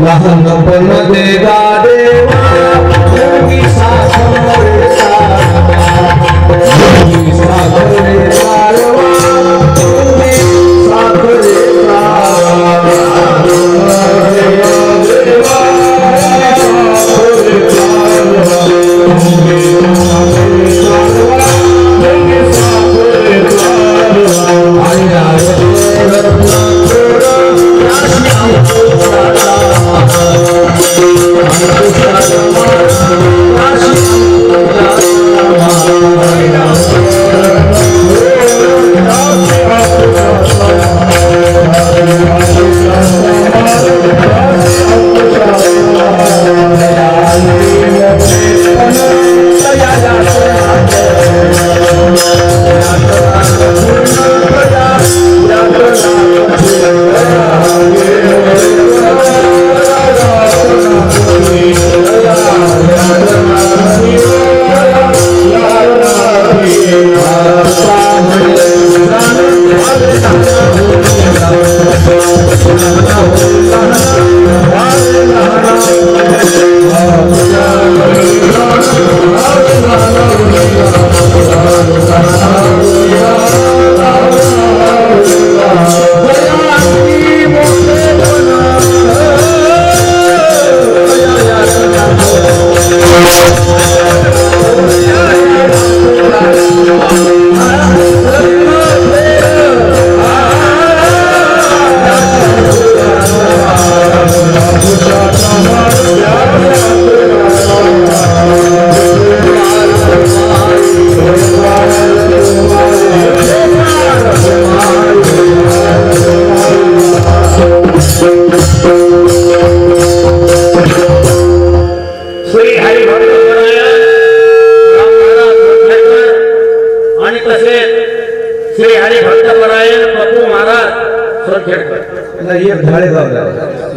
लहानपण देगा देवा योगी सागर रे सारवा योगी सागर रे सारवा योगी सागर रे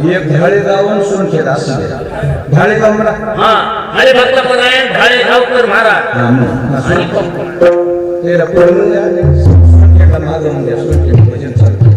एक ढाळेगाव सोनखेड असं ढाळेगाव म्हणा हा हरिभक्त परायण ढाळेगावकर महाराज आणि तेरा सोनखेडला माझं म्हणजे सोनखेड भजन चालतं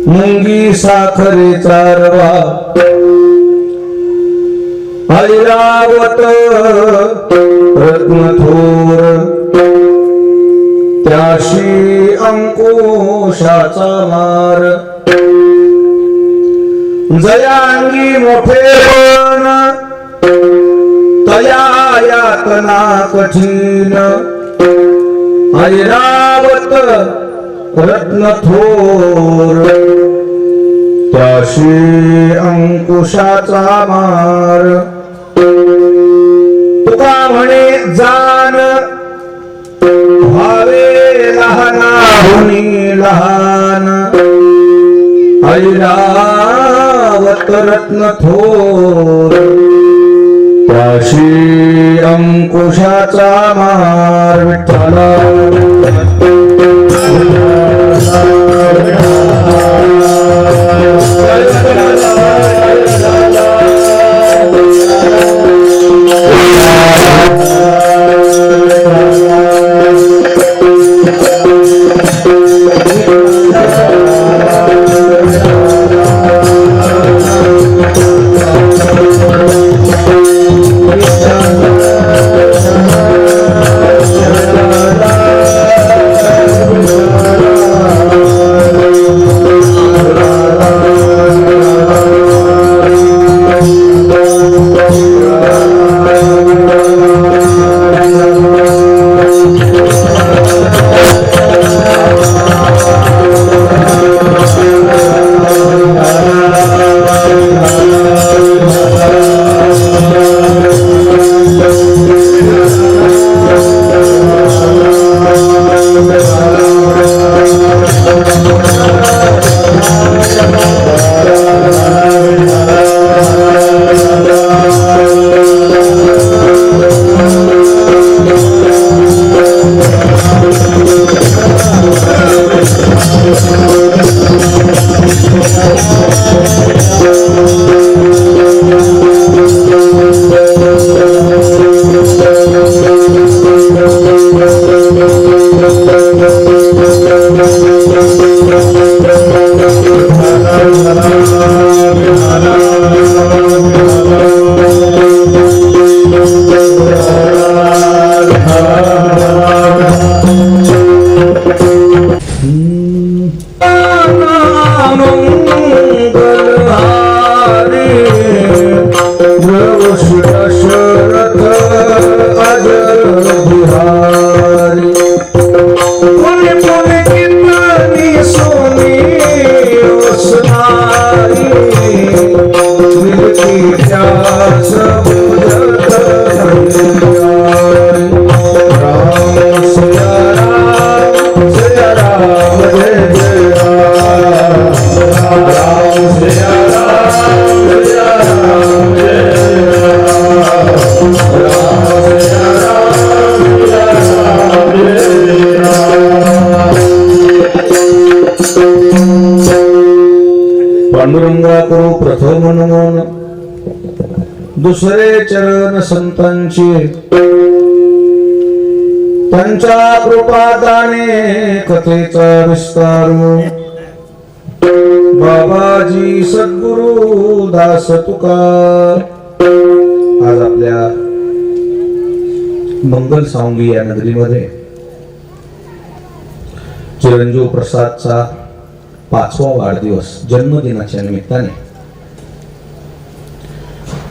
मुंगी साखरेचा रवा ऐरावत रत्नथोर त्याशी अंकुशाचा मार जयांगी मोठेपण तया यातना कठीण ऐरावत रत्नथोर त्याशी अंकुशाचा मार तुका म्हणे जाण भावे लहानाहुनी लहान ऐरावत रत्नथोर त्याशी अंकुशाचा मार विठ्ठला पांडुरंगा करू प्रथम नमन दुसरे चरण संतांचे त्यांच्या कृपादाने कथेचा विस्तार बाबाजी सद्गुरु दास तुकार. आज आपल्या मंगल सांगी या नगरीमध्ये चिरंजीव प्रसादचा 5वा वाढदिवस जन्मदिनाच्या निमित्ताने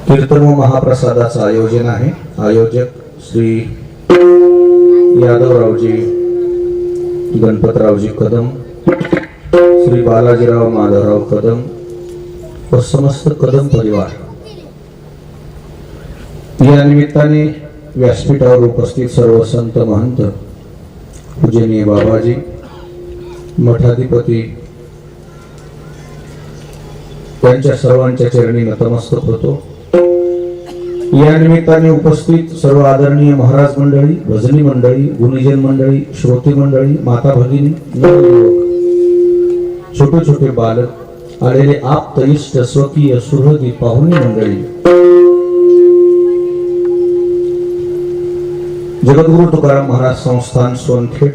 कीर्तन व महाप्रसादाचं आयोजन आहे. आयोजक श्री यादवरावजी गणपतरावजी कदम, श्री बालाजीराव माधवराव कदम व समस्त कदम परिवार. या निमित्ताने व्यासपीठावर उपस्थित सर्व संत महंत, पूजनीय बाबाजी, मठाधिपती त्यांच्या सर्वांच्या चरणी नतमस्तक होतो. या निमित्ताने उपस्थित सर्व आदरणीय महाराज मंडळी, भजनी मंडळी, गुणीजन मंडळी, श्रोती मंडळी, माता भगिनी, नवयुवक, छोटे छोटे बालक, आलेले आप्त इष्ट स्वकीय सुहृदी पाहुणी मंडळी, जगद्गुरु तुकाराम महाराज संस्थान सोनखेड,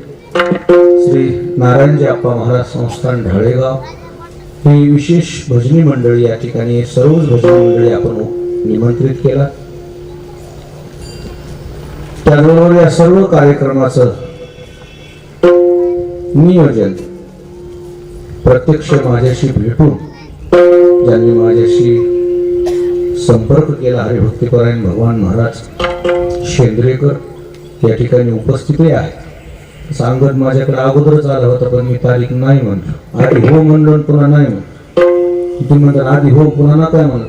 श्री नारायणजी अप्पा महाराज संस्थान ढाळेगाव, ही विशेष भजनी मंडळी या ठिकाणी सर्वच भजनी मंडळी आपण निमंत्रित केला. त्याचबरोबर या सर्व कार्यक्रमाचं नियोजन प्रत्यक्ष माझ्याशी भेटून ज्यांनी माझ्याशी संपर्क केला, हरिभक्तीपरायण भगवान महाराज शेंद्रेकर या ठिकाणी उपस्थित आहे. सांगत माझ्याकडे अगोदरच आला होता, पण मी तारीख नाही म्हणतो. आधी हो म्हणलं पुन्हा नाही म्हणलं. तुम्ही म्हणतात आधी हो पुन्हा ना काय म्हणलं,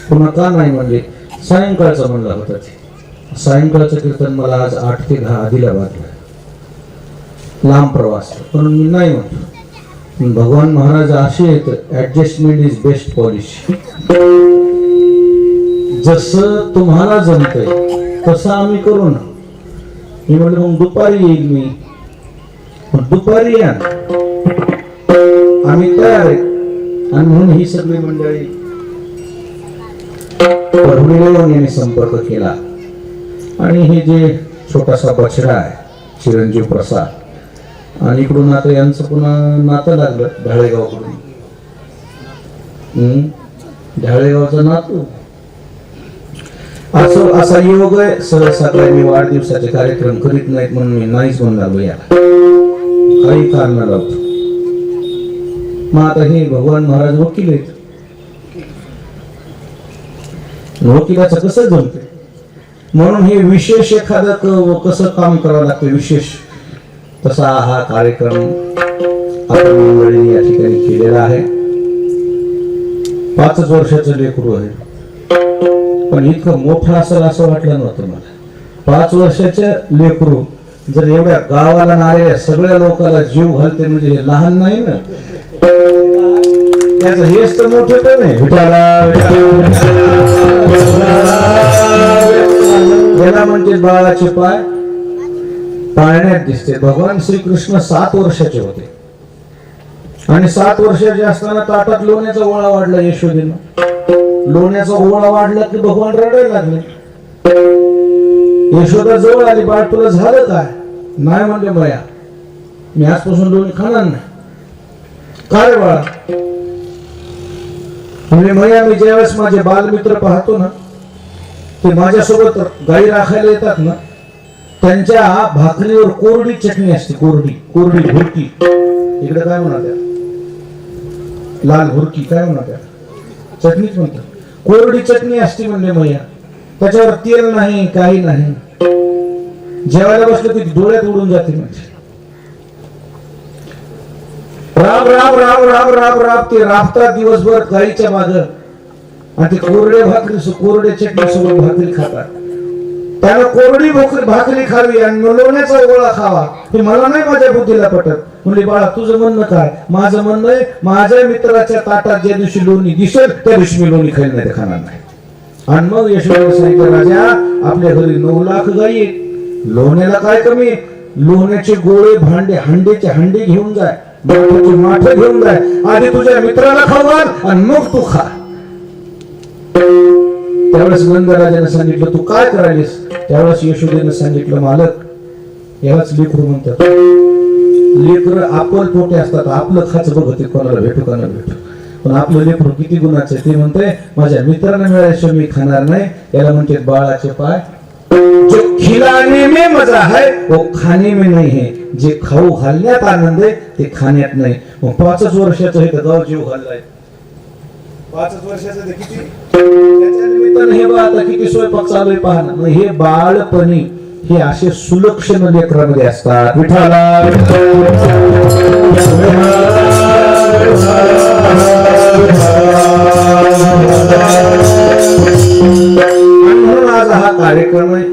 पुन्हा का नाही म्हणले. सायंकाळचं म्हणला होता ते. सायंकाळचं कीर्तन मला आज 8 ते 10 आदिलाबादला, लांब प्रवास, पण मी नाही म्हणतो. भगवान महाराज असे आहेत, ऍडजस्टमेंट इज बेस्ट पॉलिसी. जसं तुम्हाला जमतंय तसं आम्ही करू ना. मी म्हणलं मग दुपारी येईल मी. दुपारी या, आम्ही तयार आहे. आणि म्हणून ही सगळी मंडळी परभणीला यांनी संपर्क केला. आणि हे जे छोटासा बछडा आहे चिरंजीव प्रसाद, आणि इकडून आता यांचं पुन्हा नातं लागलं ढाळेगावकडून. ढाळेगावचं नातू. असं असा योग आहे. सहसा काही मी वाढदिवसाचे कार्यक्रम करीत नाहीत म्हणून मी नाहीच म्हणणार याला, काही कारण लावतो. मग आता हे भगवान महाराज वकील आहेत. वकिलाचं कसं जमते, म्हणून हे विशेष एखादं कसं काम करावं लागतं विशेष, तसा हा कार्यक्रम आपण मंडळीने या ठिकाणी केलेला आहे. 5 वर्षाचं लेकरू आहे, पण इतकं मोठं असेल असं वाटलं नव्हतं मला. 5 वर्षाच्या लेकरू जर एवढ्या गावाला नारे सगळ्या लोकांना जीव घालते म्हणजे हे लहान नाही ना. त्याचं हेच तर मोठं पण आहे. याला म्हणजे बाळाचे पाय पाळण्यात दिसते. भगवान श्रीकृष्ण 7 वर्षाचे होते आणि 7 वर्षाचे असताना ताटात लोण्याचा ओळा वाढला यशोदेनं. लोण्याचा ओळा वाढला की भगवान रडायला लागले. यशोदा जवळ आली, बाळ तुला झालं काय? नाही म्हणले मया, मी आजपासून लोणी खाणार नाही. काय रे बाळा? म्हणजे मया मी ज्यावेळेस माझे बालमित्र पाहतो ना, ते माझ्यासोबत गाई राखायला येतात ना, त्यांच्या भाकरीवर कोरडी चटणी असते. कोरडी कोरडी भुरकी, इकडे काय म्हणतात, लाल भुरकी काय म्हणतात, चटणीच म्हणतात. कोरडी चटणी असते म्हणले मैया, त्याच्यावर तेल नाही काही नाही. जेवायला बसलं की डोळ्यात उडून जाते. म्हणजे राब राब राब राब राब राब ते राबतात दिवसभर गाईच्या माग, आणि ते कोरड्या भाकरी कोरड्या चटणी सोबत भाकरी खातात. त्याला कोरडी भाकरी खावी आणि लोण्याचा गोळा खावा, हे मला नाही माझ्या बुद्धीला पटत. म्हणजे बाळा तुझं म्हणणं काय? माझं म्हणणं आहे, माझ्या मित्राच्या ताटात ज्या दिवशी लोणी दिसेल त्या दिवशी मी लोणी खाईल, नाही खाणार नाही. आणि मग यशोदा सांगितलं, राजा आपल्या घरी 9 लाख गाई आहेत, लोण्याला काय कमी? लोण्याचे गोळे भांडे हंडेचे हंडे घेऊन जाय, माठाची माठ घेऊन जाय, आधी तुझ्या मित्राला खाऊ घाल आणि मग तू खा. त्यावेळेस नंदराजाने सांगितलं तू काय करायलीस? त्यावेळेस यशोदेने सांगितलं मालक यालाच लेकरू म्हणतात. लेकर आपल पोटे असतात, आपलं खाच बघते कोणाला भेटू का न भेटू, पण आपलं लेकरू किती गुणाचं आहे ते म्हणते माझ्या मित्रांना मिळाल्याशिवाय मी खाणार नाही. याला म्हणते बाळाचे पाय. जो खिलाने में मजा है वो खाने में नहीं है. जे खाऊ घालण्यात आनंद आहे ते खाण्यात नाही. मग 5 वर्षाचं हे गाव जीव घाललाय, 5 वर्षाचं ते किती त्याच्या निमित्ताने हे बा आता किती स्वयंपाक चालू आहे पहा ना. मग हे बाळपणी हे असे सुलक्षण लेकरांमध्ये असतात. विठाला म्हणून आज हा कार्यक्रम आहे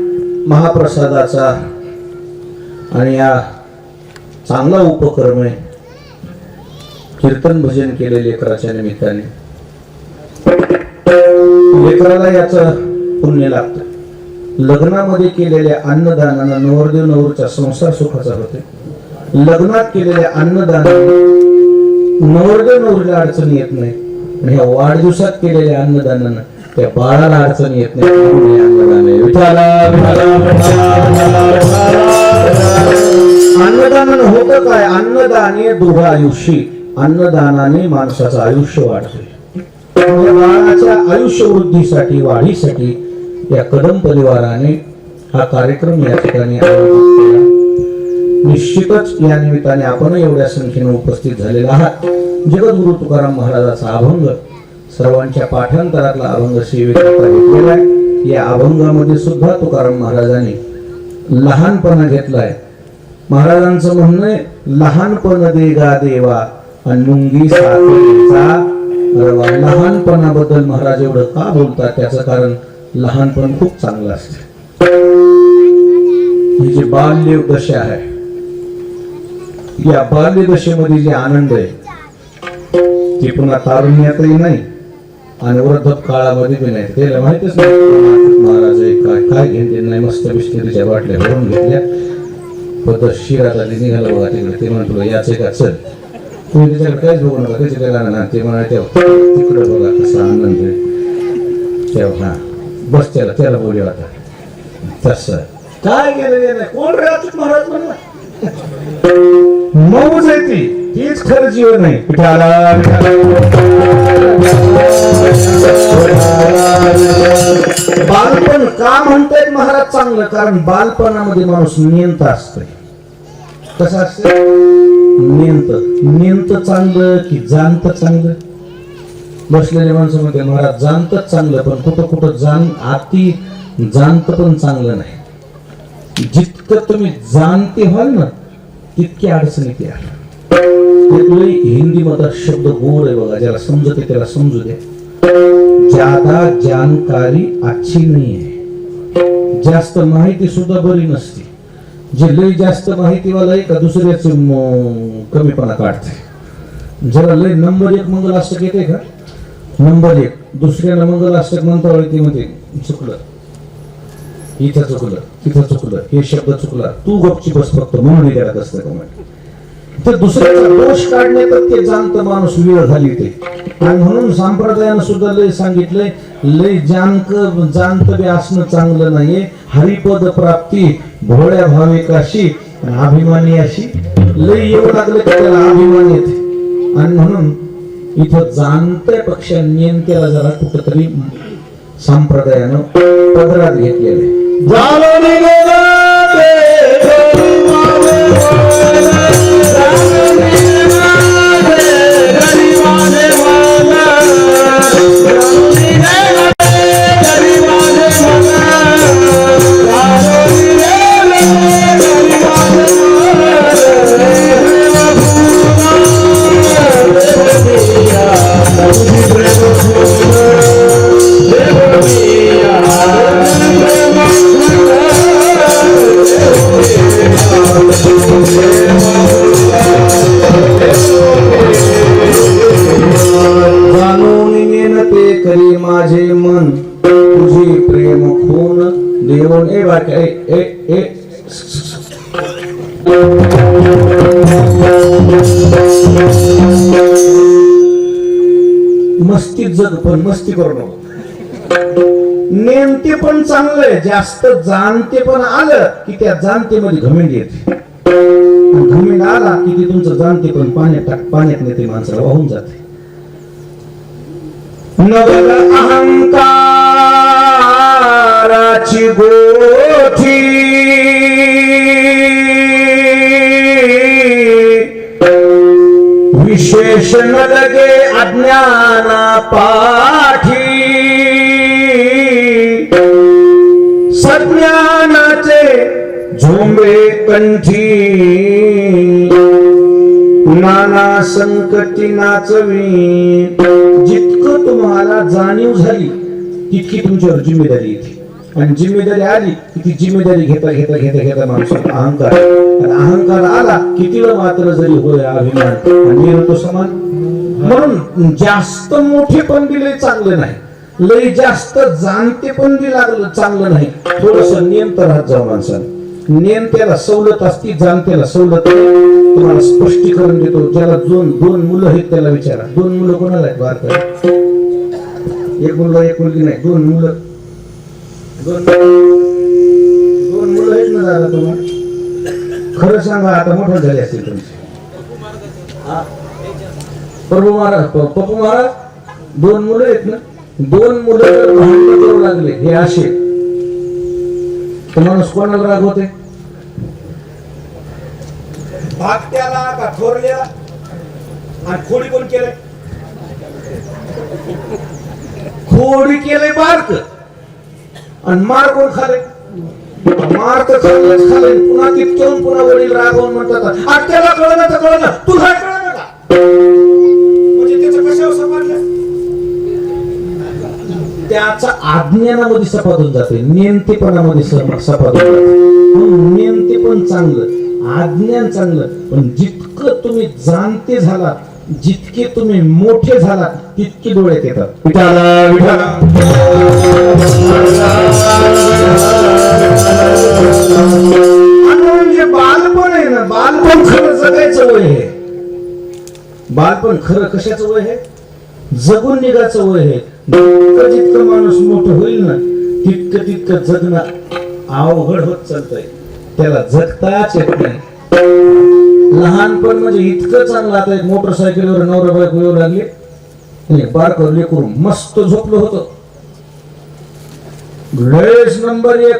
महाप्रसादाचा आणि या चांगला उपक्रम आहे. कीर्तन भजन केले लेकराच्या निमित्ताने लेकराला याचं पुण्य लागतं. लग्नामध्ये केलेल्या अन्नदानानं नवरदेव नवरीचा संसार सुखाचा होते. लग्नात केलेल्या अन्नदानाने नवरदेव नवरीला अडचण येत नाही आणि ह्या वाढदिवसात केलेल्या अन्नदानानं त्या बाळाला अडचण येत नाही. अन्नदानानं होतं काय? अन्नदाने दृढायुषी. अन्नदानाने माणसाचं आयुष्य वाढते. बाळाच्या आयुष्य वृद्धीसाठी वाढीसाठी या कदम परिवाराने हा कार्यक्रम या ठिकाणी आयोजित केला. निश्चितच या निमित्ताने आपण एवढ्या संख्येने उपस्थित झालेला आहात. जगद्गुरु तुकाराम महाराजाचा अभंग सर्वांच्या पाठांतरातला अभंग सेवेकरता घेतलेला आहे. या अभंगामध्ये सुद्धा तुकाराम महाराजांनी लहानपणा घेतलाय. महाराजांचं म्हणणं आहे लहानपण देगा देवा आणि मुंगी साखरेचा रवा. लहानपणाबद्दल महाराज एवढं का बोलतात? त्याचं कारण लहानपण खूप चांगलं असते. ही जी बाल्य दशा आहे, या बाल्य दशेमध्ये जे आनंद आहे ते पुन्हा तारुण्यातही नाही आणि वृद्ध काळामध्ये बी नाही. त्याला माहितीच नाही महाराज काय काय घेऊन नाही. मस्त बिस्किरीच्या बाटल्या भरून घेतल्या, पद्धतशीर आता निघाला बघा तिकडे. ते म्हणत तुला याचे का चल, तुम्ही त्याच्याकडे काहीच बघू नका, त्याचे काय गाणं. ते म्हणा तेव्हा तिकडे बघा कसा आनंद आहे तेव्हा. बस त्याला बोलू आता तसं काय गेलं नाही. कोण रे अच्युत महाराज म्हणला? मौज आहे तीच खरं जीवन आहे. बालपण का म्हणतायत महाराज चांगलं? कारण बालपणामध्ये माणूस नियंत असतोय. कसं असतं नियंत चांगलं की जाणत चांगलं? बसलेले माणसं म्हणते महाराज जाणतच चांगलं, पण कुठं कुठं अति जाणत पण चांगलं नाही. जितकं तुम्ही जाणते व्हाल ना तितकी अडचणी त्या. हिंदी मध्ये शब्द गोड आहे बघा, ज्याला समजते त्याला समजू द्या. ज्यादा जानकारी अच्छी नाही आहे. जास्त माहिती सुद्धा बरी नसते. जे लय जास्त माहिती वाला आहे का दुसऱ्याचे कमीपणा काढते. जरा लय नंबर 1 मंगल अष्टक येते का? नंबर 1 दुसऱ्याला मंगल अष्टक म्हणता ती मध्ये चुकलं, इथं चुकलं, तिथं चुकलं, हे शब्द चुकला, तू गपची बस फक्त म्हणून त्याला कसं कमेंट. तर दुसऱ्याचा दोष काढण्यात ते जाणत माणूस वेळ घाली ते. आणि म्हणून संप्रदायानं सुद्धा लय सांगितलंय लय जाणत बी असणं चांगलं नाहीये. हरिपद प्राप्ती भोळ्या भाविकाशी अभिमानी अशी. लय येऊ लागले की त्याला अभिमान येते. आणि म्हणून इथं जाणत्यापेक्षा नियंत्याला जरा कुठंतरी संप्रदायानं पदरात घेतलेलं करी माझे मन तुझी प्रेम खून देऊन. ए वाक्य ए मस्तीत जग पण मस्ती करू नको. नेमते पण चांगलंय, जास्त जाणते पण आलं की त्या जाणतेमध्ये घमेंड येते. आणि घमेंड आला की ते तुमचं जाणते पण पाण्यात नेते, माणसाला वाहून जाते. नवल अहंकाराची गोठी विशेष न लगे अज्ञाना पाठी सज्ञानाचे झोंबे कंठी नाना संकटी नाचवी. जितकं तुम्हाला जाणीव झाली तितकी तुमच्यावर जिम्मेदारी येते. आणि जिम्मेदारी आली की ती जिम्मेदारी घेता घेता घेता घेता माणूस अहंकार, आणि अहंकार आला की तिला मात्र जरी होय अभिमान आणि तो समान. म्हणून जास्त मोठे पण दिले चांगलं नाही, लई जास्त जाणते पण बी लागलं चांगलं नाही. थोडस नियम तर राहत जाऊ माणसाला. नेम त्याला सवलत असती, जाणतेला सवलत. तुम्हाला स्पष्टीकरण देतो. ज्याला दोन मुलं आहेत त्याला विचारा. 2 मुलं कोणाला आहेत बारकाई? एक मुलगा एक मुलगी नाही, 2 मुलं. दोन मुलं आहेत ना दादा तुम्हाला? खरं सांगा, आता मोठं झाले असतील तुमचे. प्रभू महाराज, पप्पू महाराज, 2 मुलं आहेत ना? 2 मुलं जर भांडण करू लागले हे असे, तर माणूस कोणाला रागवते? भागत्याला का थोरल्याला? आणि खोडी कोण केलंय? खोडी केले बारक, आणि मार कोण खाले? मार तर खाल्लंच खाल्लंय. पुन्हा तिथून पुन्हा वडील रागवून म्हणतात, आज त्याला कळलं तर कळलं, तुला कळलं का? म्हणजे त्याचं कशावर समाजलं? त्याचा अज्ञानामध्ये सपादून जाते, नेमतेपणामध्ये सपादून जाते. नेमते पण चांगलं, अज्ञान चांगलं. पण जितकं तुम्ही जाणते झालात, जितके तुम्ही मोठे झालात, तितके डोळ्यात येतात. विठाला विठाला. म्हणजे बालपण आहे ना, बालपण खरं जगायचं वय आहे. बालपण खरं कशाचं वय आहे? जगून निघायचं वय आहे. जितकं माणूस मोठं होईल ना, तितकं जगणं अवघड होत चालतंय. त्याला जगताच येत नाही. लहानपण म्हणजे इतकं चांगलं. आता एक मोटरसायकलवर नवरा बायको येऊ लागले, बारकं लेकरू मस्त झोपलं होतं. लयच नंबर 1.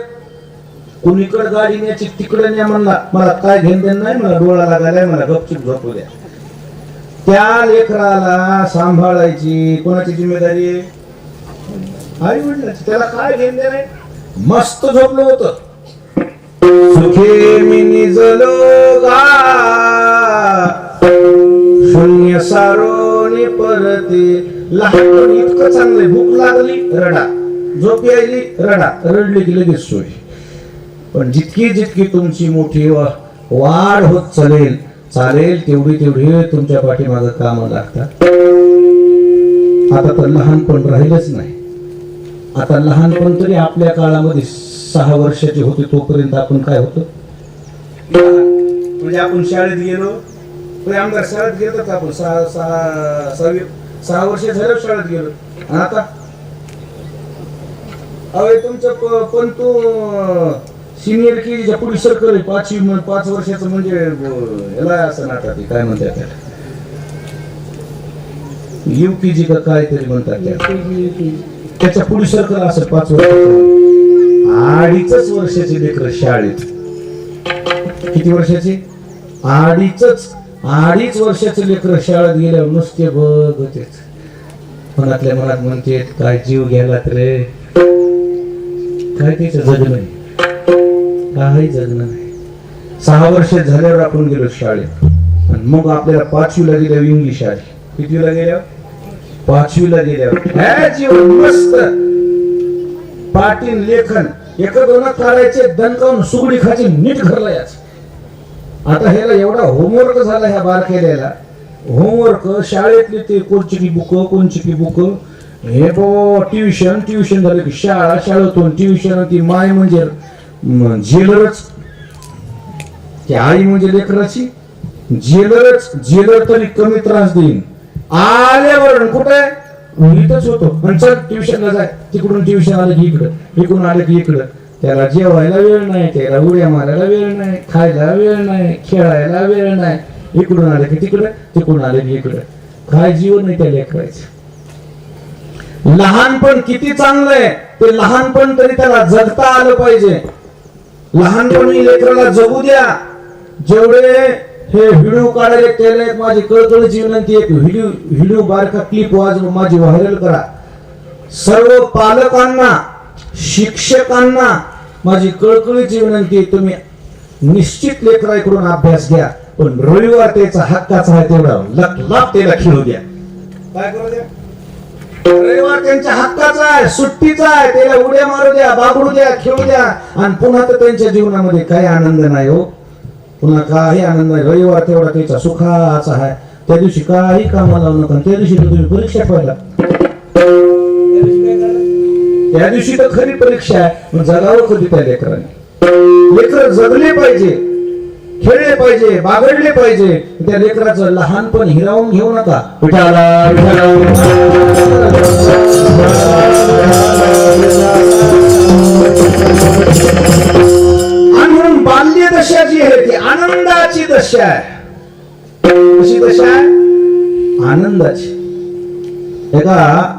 कुणीकडे गाडी न्यायची तिकडे न्या म्हणला. मला काय घेणं देणं नाही, मला डोळा लागायलाय, मला गपचूप झोपू द्या. त्या लेकराला सांभाळायची कोणाची जिम्मेदारी? आई वडिलांची. त्याला काय घेणं देणं नाही. मस्त झोपलं होतं. सुखे मी निजलो गा शून्य सारोनी परते. लहानपण इतकं चांगलंय. भूक लागली रडा, झोप यायली रडा, रडली की लगेच सोय. पण जितकी तुमची मोठी वाढ होत चालेल तेवढी तुमच्या पाठीमागं कामं लागतात. आता तर लहानपण राहिलंच नाही. आता लहानपण तरी आपल्या काळामध्ये 6 वर्षाचे होते तोपर्यंत आपण काय होतो? म्हणजे आपण शाळेत गेलो, आमदार शाळेत गेलो का आपण? 6 वर्ष झालं शाळेत गेलो. आता अवे तुमचं पण तू सिनियर केजीच्या पुढे सरकार 5 वर्षाचं म्हणजे याला असं नाटक काय म्हणतात त्याला, UKG का काय तरी म्हणतात त्याच्या पुढे सरकार असं 5 वर्षाचं. 2.5 वर्षाचे लेकर शाळेत. किती वर्षाचे? 2.5 वर्षाचे लेकर शाळेत गेल्यावर नुसते बघ होते. मनातल्या मनात म्हणते काय जीव गेला रे, काय त्याचं जगणं नाही, काही जगणं नाही. 6 वर्ष झाल्यावर आपण गेलो शाळेत, आणि मग आपल्याला 5वीला गेल्यावर इंग्लिश आली. कितवीला गेल्यावर? 5वीला गेल्यावर जीवन मस्त. पाटील लेखन एक दोन करायचे, दणकावून सुगडी खायची, नीट घरला याच. आता ह्याला एवढा होमवर्क झाला ह्या बारकेल्याला. होमवर्क शाळेतली ते कोणची बुक हे ट्युशन झालं की शाळा, शाळेतून ट्युशन. ती माय म्हणजे जेलरच, ती आई म्हणजे लेकराची जेलर तरी कमी त्रास देईन. आल्यावर कुठे इथंच होतो आणि चल ट्युशनला जाय, तिकडून ट्युशन आलं की इकडं, इकडून आलं की इकडं. त्याला जेवायला वेळ नाही, त्याला उड्या मारायला वेळ नाही, खायला वेळ नाही, खेळायला वेळ नाही. इकडून आलं की तिकडं, तिकडून आलं की इकडं. काय जीवन नाही त्या लेकरायचं. लहानपण किती चांगलं आहे, ते लहानपण तरी त्याला जगता आलं पाहिजे. लहानपणी लेकराला जगू द्या. जेवढे हे व्हिडिओ काढायला त्याला एक माझी कळकळीची विनंती, एक व्हिडिओ बारका क्लिप माझी व्हायरल करा. सर्व पालकांना, शिक्षकांना माझी कळकळीची विनंती आहे, तुम्ही निश्चित लेकराकडून अभ्यास घ्या, पण रविवार त्याचा हक्काचा आहे तेवढा लाख त्याला खेळू द्या. काय करू द्या? रविवार त्यांच्या हक्काचा आहे, सुट्टीचा आहे, त्याला उड्या मारू द्या, बागडू द्या, खेळू द्या. आणि पुन्हा तर त्यांच्या जीवनामध्ये काही आनंद नाही हो, पुन्हा काही आनंद नाही. रविवार तेवढा त्याचा सुखाचा आहे. त्या दिवशी काही कामाला लावू नका. त्या दिवशी तर तुम्ही परीक्षा पाहिला, त्या दिवशी तर खरी परीक्षा आहे. मग जगावं कधी त्या लेकरांनी? लेकर जगले पाहिजे, खेळले पाहिजे, बागडले पाहिजे. त्या लेकराचं लहानपण हिरावून घेऊ नका. विठाला विठाला. आणि म्हणून बाल्य दशा जी आहे ती आनंदाची दशा आहे. कशी दशा आहे? आनंदाची. एका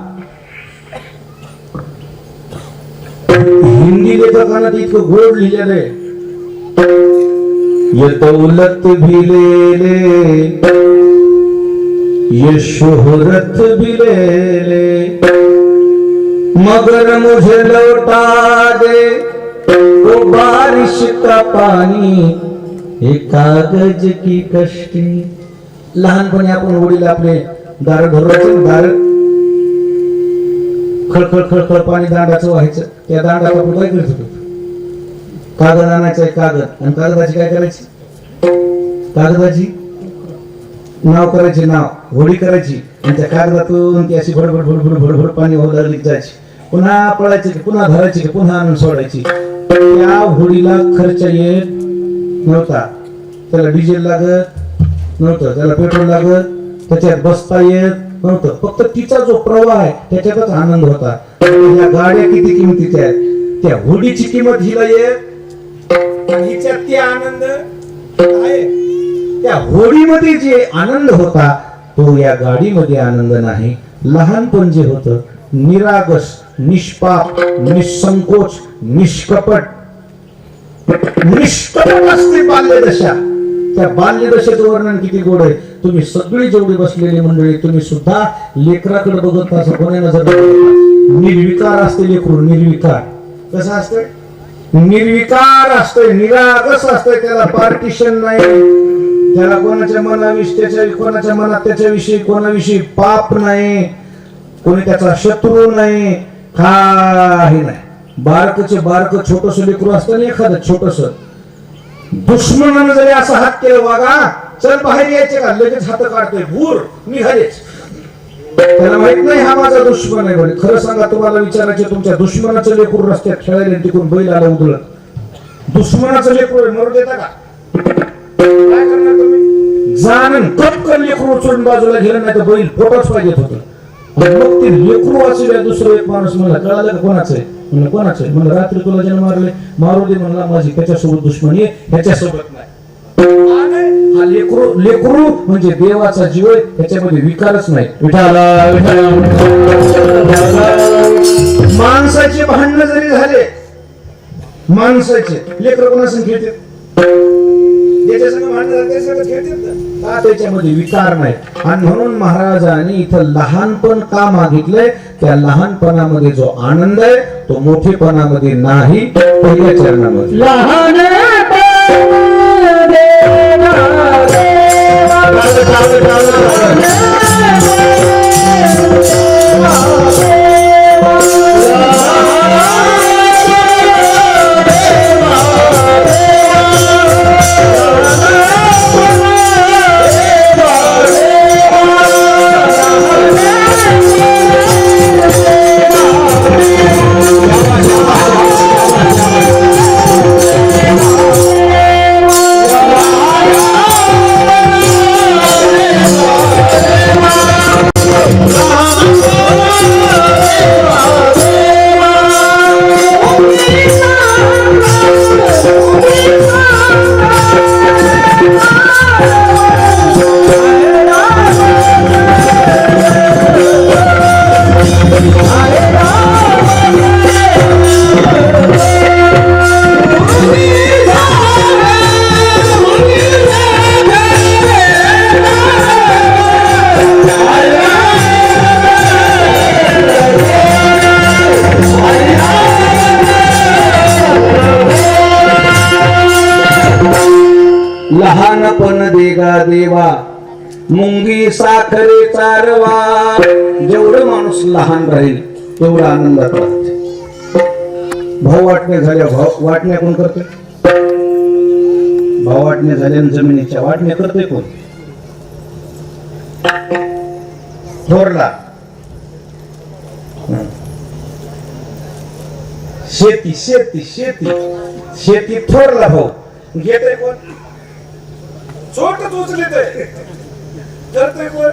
हिंदी लेखकानं इतकं गोड लिहिलेलं आहे, ये दौलत भी ले ले, ये शोहरत भी ले ले, मगर मुझे लौटा दे वो बारिश का पानी, हे कागज की कष्टी. लहानपणी आपण वडील आपले दार धरायचे, दार खळखळ खळखळ पाणी दांडाचं व्हायचं. त्या दांडात आपण काय करत होतो? कागद आणायचा, कागद. आणि कागदाची काय करायची? कागदाची नाव करायची, नाव होडी करायची. आणि त्या कागदातून ती अशी भडभड भडभड भडभड पाणी होऊ लागली जायची. पुन्हा पळायची, पुन्हा धरायची, पुन्हा आणून सोडायची. त्या होडीला खर्च येत नव्हता, त्याला डिझेल लागत नव्हतं, त्याला पेट्रोल लागत, त्याच्यात बसता येत नव्हतं. फक्त तिचा जो प्रवाह आहे त्याच्यातच आनंद होता. या गाड्या किती किमतीच्या आहेत, त्या होडीची किंमत हिला येत, हिच्यात ते आनंद आहे. त्या होडीमध्ये जे आनंद होता तो या गाडीमध्ये आनंद नाही. लहानपण जे होतं निरागस, निष्पाप, निसंकोच, निष्कपट असते बाल्यदशा. त्या बाल्यदशेचं वर्णन किती गोड आहे. तुम्ही सगळी जेवढी बसलेली मंडळी, तुम्ही सुद्धा लेकराकडे बघत असं कोणी नजर निर्विकार असते लेकरू. निर्विकार कसं असतं? निर्विकार असतंय, निरागस असतंय. त्याला पार्टिशन नाही, त्याला कोणाच्या मनाविषयी, कोणाच्या मनात त्याच्याविषयी कोणाविषयी पाप नाही, कोणी त्याचा शत्रू नाही, काही नाही. बारकचे बारक छोटस लेकरू असतं ना, एखादं छोटस दुश्मनानं जरी असं हात केलं, वागा चल बाहेर यायचे का, लगेच हात काढतोय, भूर निघालेच. त्याला माहित नाही हा माझा दुश्मन आहे म्हणे. खरं सांगा, तुम्हाला विचारायचे, तुमच्या दुश्मनाचं लेकरू रस्त्यात खेळायला तिकडून बैल आला उधळत, दुश्मनाचं लेकरू मरू देता का? काय करणार तुम्ही? जाण कपकन लेकरू उचलून बाजूला गेलं, नाही तर बैल पोटाच पाहिजेत होतं. मग ते लेकरू वाचले. दुसरं एक माणूस म्हणला, कळालं का कोणाचं आहे? म्हणलं कोणाचं आहे? म्हणलं रात्री तुला ज्यानं मारले, मारू दे म्हणला, माझी त्याच्यासोबत दुश्मनी आहे, ह्याच्यासोबत नाही. हा लेकरू म्हणजे देवाचा जीव आहे, त्याच्यामध्ये विकारच नाही. विठाला विठाला. माणसाचे भांडण जरी झाले, माणसाचे लेकर कोणासंग खेळते, ज्याच्या संग भांडण झाले त्याच्या खेळतात का? त्याच्यामध्ये विकार नाही. आणि म्हणून महाराजांनी इथं लहानपण का मागितलंय? त्या लहानपणामध्ये जो आनंद आहे तो मोठेपणामध्ये नाही. पहिल्या चरणामध्ये लहान देवा मुंगी साखरे चारवा. जेवढं माणूस लहान राहील तेवढा आनंदात राहते. भाऊ वाटणे झाल्या भाऊ वाटण्या कोण करते? भाऊ वाटणे झाल्या जमिनीच्या वाटण्या करते कोण? थोरला. शेती शेती शेती शेती थोरला भाऊ घेते कोण? छोट उचलते करते कोण?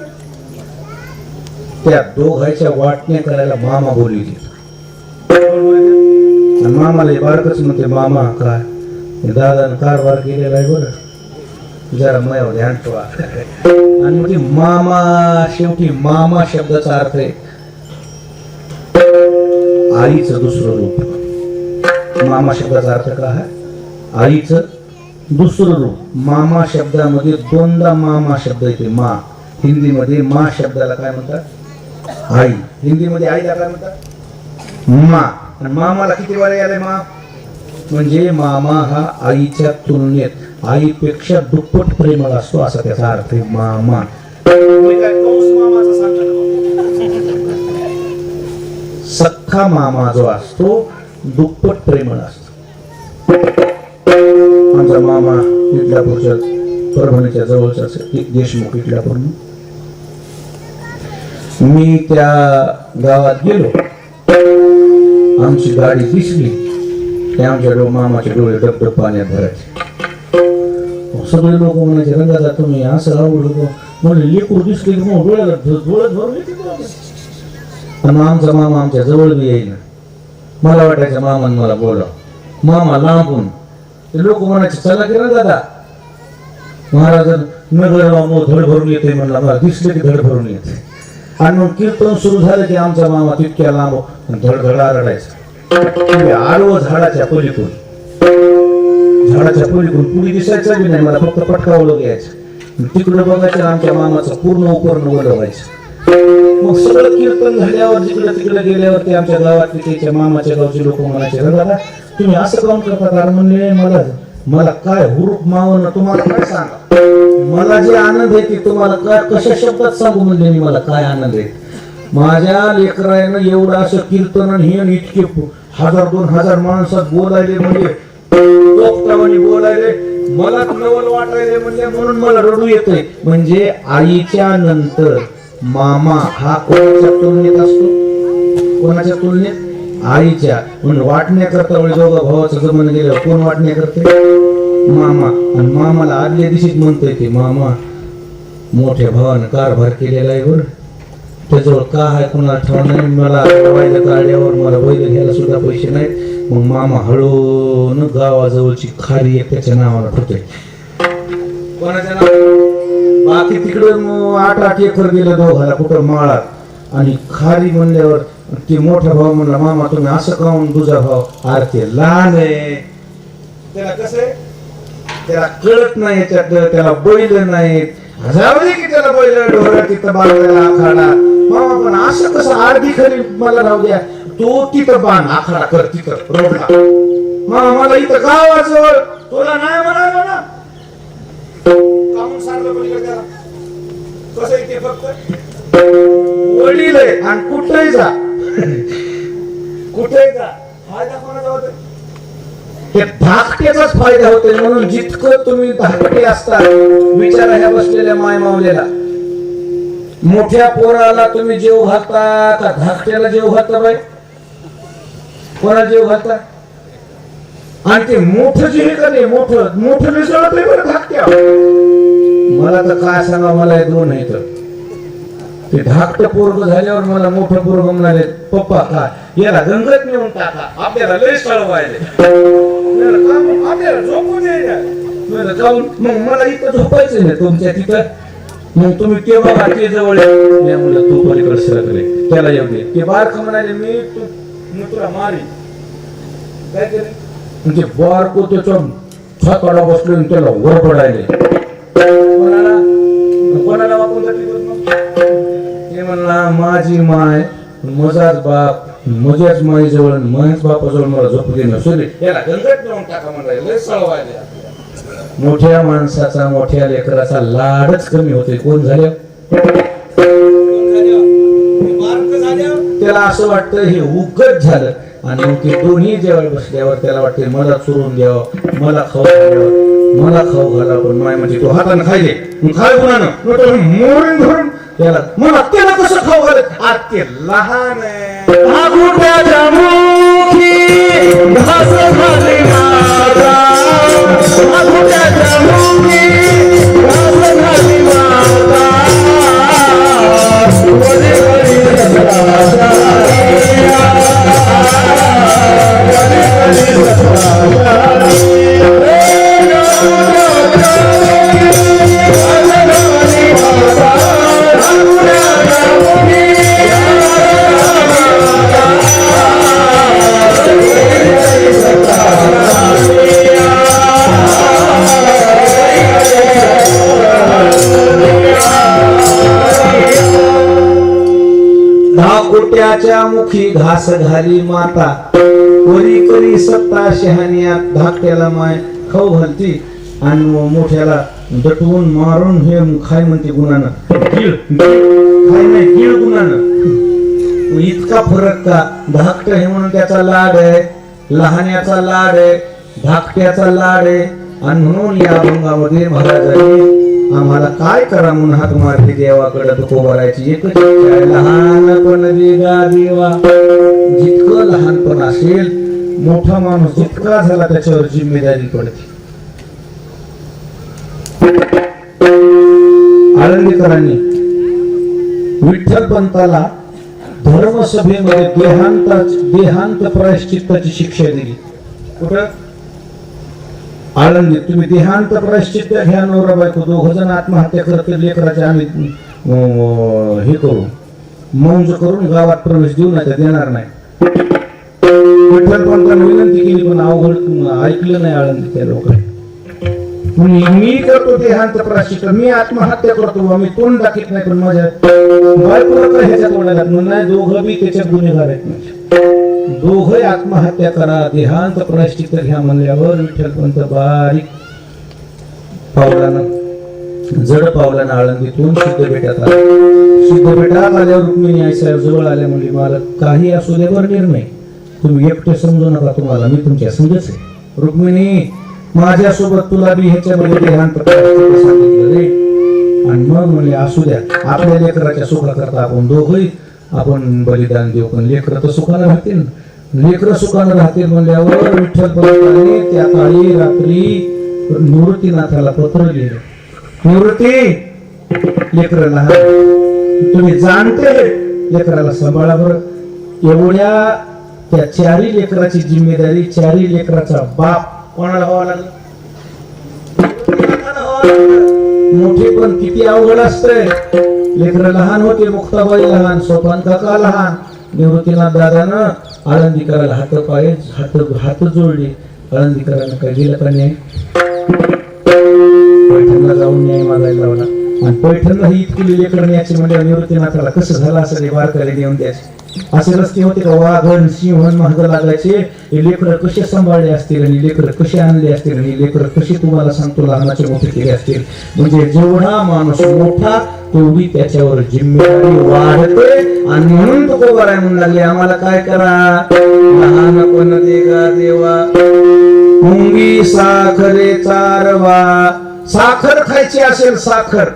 त्या दोघांच्या वाटण्या करायला मामा बोलली. मामाला बारकच म्हणते मामा काय दादानं कारभार केलेला आहे बरं जरा मयावर ध्यान ठेवा. आणि म्हणजे मामा शेवटी मामा शब्दाचा अर्थ आहे आईचं दुसरं रूप. मामा शब्दाचा अर्थ काय आहे? आईचं दुसरं रूप. मामा शब्दामध्ये दोनदा मामा शब्द येते. मा हिंदीमध्ये मा शब्दाला काय म्हणतात? आई. हिंदीमध्ये आईला काय म्हणतात? मा. आणि मामाला किती वेळा आले मा? म्हणजे मामा हा आईच्या तुलनेत आईपेक्षा दुप्पट प्रेमळ असतो असा त्याचा अर्थ आहे मामा. मी काय कंस मामाचा सांगतो. सख्खा मामा जो असतो दुप्पट प्रेमळ असतो. आमचा मामा इटलापूरच्या परभणीच्या जवळचाच देशमुख इटलापूर. मी त्या गावात गेलो. आमची गाडी दिसली की आमच्या मामाचे डोळे डबडब पाण्यात भरायचे. सगळे लोक म्हणायचे रंगाचा तुम्ही असं आवडलं म्हणजे लेकरू दिसले की मग डोळ्याला डोळ्यात भरून येते. आणि आमचा मामा आमच्या जवळ बी येईना. मला वाटायचं मामान मला बोला. मामा लांबून ते लोक म्हणायचे चला की ना दादा. महाराज नगर धड भरून येते म्हणला. मला दिसले की धड भरून येते. आणि मग कीर्तन सुरू झालं की आमचा मामा तितक्या लांब धडधड आरडायचा. आडवं झाडाच्या पलीकडून पुढे दिसायचं बी नाही. मला फक्त पटका ओळख यायचं. तिकडं बघायचं आमच्या मामाचं पूर्ण उपर्ण ओळख व्हायचं. मग सगळं कीर्तन झाल्यावर जिकडे तिकडे गेल्यावर ते आमच्या गावातले त्याच्या मामाच्या गावचे लोक म्हणायचे दादा तुम्ही असं काम करता? कारण म्हणले मला काय हुरूप मावं तुम्हाला काय सांगा. मला जे आनंद आहे ते तुम्हाला काय कशा शब्दात सांगू म्हणले मी. मला काय आनंद आहे. माझ्या लेकरानं एवढं असं कीर्तन हे इतके 1000-2000 माणसात बोलायले म्हणजे बोलायले मला नवल वाटायले म्हणजे म्हणून मला रडू येतंय. म्हणजे आईच्या नंतर मामा हा कोणाच्या तुलनेत असतो? कोणाच्या तुलनेत? आईच्या. म्हणून वाटण्या करता वेळी दोघा भावाचं जमन गेलं कोण वाटण्या करते? मामा. आणि मामाला आदल्या दिवशीच म्हणतोय की मामा मोठ्या भावानं कारभार केलेला आहे बरं. त्याजवळ का आहे कोणाला ठेवा नाही. मला वाहिलं काढल्यावर मला वैद्य घ्यायला सुद्धा पैसे नाहीत. मग मामा हळून गावाजवळची खाली एक त्याच्या नावाला ठेवतोय. कोणाच्या नावाला? बाकी तिकडं 8-8 एकर गेलं दोघाला कुठं माळात. आणि खाली म्हणल्यावर ते मोठा भाऊ म्हणला मामा तुम्ही असं काऊन तुझा भाव? अरे ते लहान आहे त्याला कसं आहे? त्याला कळत नाही याच्यात. त्याला बैल नाहीत. जाऊ दे की त्याला बैल ढोरा तिथं बांधायला आखाडा. मामा पण असं कसं अर्धी खरी मला राहू द्या. तो तिथं बांध आखाडा कर तिथं रोडला. मामा मला इथं गावाजवळ तुला नाही म्हणाला ना. कामून सांगलं पलीकडे त्याला कसं आहे ते फक्त वडील आहे आणि कुठेही जा फायदा कोणाचा होतो? ते धाकट्याचाच फायदा होतो. म्हणून जितकं तुम्ही धाकटे असता विचारा ह्या बसलेल्या माय मावलेला मोठ्या पोराला तुम्ही जेव घालता का धाकट्याला जेव घालता? बाई कोणाला जेव घालता? आणि ते मोठं जे हे का नाही मोठं मिसळत नाही बरं धाकट्या. मला तर काय सांगा मला हे दोन आहे तर ते धाकटं पोरग झाल्यावर मला मोठं पोरग म्हणाले पप्पा काय याला गंगत नेऊन टाका आपल्याला लय चळवायले. आपल्याला झोपून द्यायला. मग मला इथं झोपायचं नाही तुमच्या तिथं. मग तुम्ही ते बघा ते जवळ यामुळे तू पलीकडे सरकले त्याला येऊ दे. ते बारक म्हणाले मी तुला मारी काय केले? म्हणजे बारको त्याच्या छाताला बसलो आणि त्याला वर पडायले. कोणाला वापरून जाते? ते म्हणला माझी माय मजाच बाप मजाच माई जवळ माझ्याच बापाजवळ मला झोपू दे नसू दे. याला गंगट नेऊन टाका म्हणाले लय चळवायले. मोठ्या माणसाचा मोठ्या लेकराचा लाडच कमी होते. कोण झाले? त्याला असं वाटतं हे उगच झालं. आणि मग ते दोन्ही जेव्हा बसल्यावर त्याला वाटते मला चुरून द्यावं, मला खाऊ द्यावं, मला खाऊ घाला. पण माय म्हणजे तो हाताने खायले खाय गुणानं मोडून धरून त्याला मला त्याला कसं खाऊ घाल. आज ते लहान आहे. धाकोट्याच्या मुखी घास घाली माता, वरी करी सत्ता शहानियात. धाकट्याला माय खाऊ घालती आणि मोठ्याला दटवून मारून हे खाय म्हणते गुणानं. गिळ खाय नाही, गिळ गुणानं. इतका फरक का? धाकट हे म्हणून त्याचा लाड आहे, लहान्याचा लाड आहे, धाकट्याचा लाड आहे. आणि म्हणून या अभंगामध्ये महाराजांनी आम्हाला काय करा म्हणून हात मारली देवाकडे तो भरायची एकच इच्छा आहे. लहानपण दिगा देवा. जितकं लहानपण असेल मोठा माणूस जितका झाला त्याच्यावर जिम्मेदारी पडते. आळंदीकरांनी विठ्ठल पंताला धर्मसभेमध्ये देहांत प्रायश्चित्ताची शिक्षा दिली. कुठं? आळंदीत. तुम्ही देहांत प्रायश्चित्त घ्या. नवरा बायको दोघ जण आत्महत्या करतील. लेकराचे आम्ही हे करू मौज करून गावात प्रवेश देऊ नाही, देणार नाही. विठ्ठल पंतांनी विनंती केली पण अवघड ऐकलं नाही आळंदीच्या लोकांनी. मी करतो देहांत प्रायश्चित्त, मी आत्महत्या करतो, मी तोंड दाखवत नाही, पण माझ्या बायकोला काय ह्याच्यात ओढायला नाही. दोघं बी त्याच्यात गुन्हेगार आहेत. म्हणजे दोघं आत्महत्या करा, देहांत प्रायश्चित्त घ्या म्हणल्यावर विठ्ठल पंत बारीक पावलानं जड पावलानं आळंदीतून सिद्धपेठात आला. सिद्धपेठात आल्यावर रुक्मिणी आई साहेब जवळ आल्या म्हणजे मला काही असू दे बरं निर्णय, तुम्ही एकटे समजू नका, तुम्हाला मी तुमच्या संगच आहे. रुक्मिणी माझ्यासोबत तुला बी ह्याच्यामध्ये देहांत प्रायश्चित्त सांगितलं रे. आणि मग म्हणले असू द्या, आपल्या लेकराच्या सुखाकरता आपण दोघंही आपण बलिदान देऊ, पण लेकरं तर सुखानं राहतील. लेकरं सुखानं राहतील म्हणल्यावर विठ्ठल पंताने त्या काळी रात्री निवृत्तीनाथाला पत्र लिहिलं. निवृत्ती, लेकरं लहान, तुम्ही जाणते लेकराला सांभाळा बरं. एवढ्या त्या चारी लेकराची जिम्मेदारी, चारी लेकराचा बाप कोणाला व्हावं लागलं? मोठे पण किती अवघड असतंय. लेकरं लहान होते, मुक्ताबाई लहान, सोपान काका लहान. निवृत्तीनाथ दादानं आळंदीकराला हात जोडले. आळंदीकरांना काय गेलं का नाही? पैठणला जाऊन न्याय मागायला लावला. आणि पैठणला ही इतकी लेकरं न्यायची म्हणजे निवृत्तीनाथाला कसं झालं असं ते बारकाले देऊन द्यायचे. असे रस्ते होते का वाघन सिंहन महाग लागायचे. हे लेकरं कसे सांभाळले असतील आणि लेकरं कसे आणले असतील आणि लेकरं कसे तुम्हाला सांगतो लहानाचे मोठे केले असतील. म्हणजे जेवढा माणूस मोठा तेवढी त्याच्यावर जिम्मेदारी वाढते. आणि म्हणून तो कोबाराय म्हणून लागले आम्हाला काय करा. लहानपण देगा देवा, मुंगी साखरे चारवा. साखर खायची असेल, साखर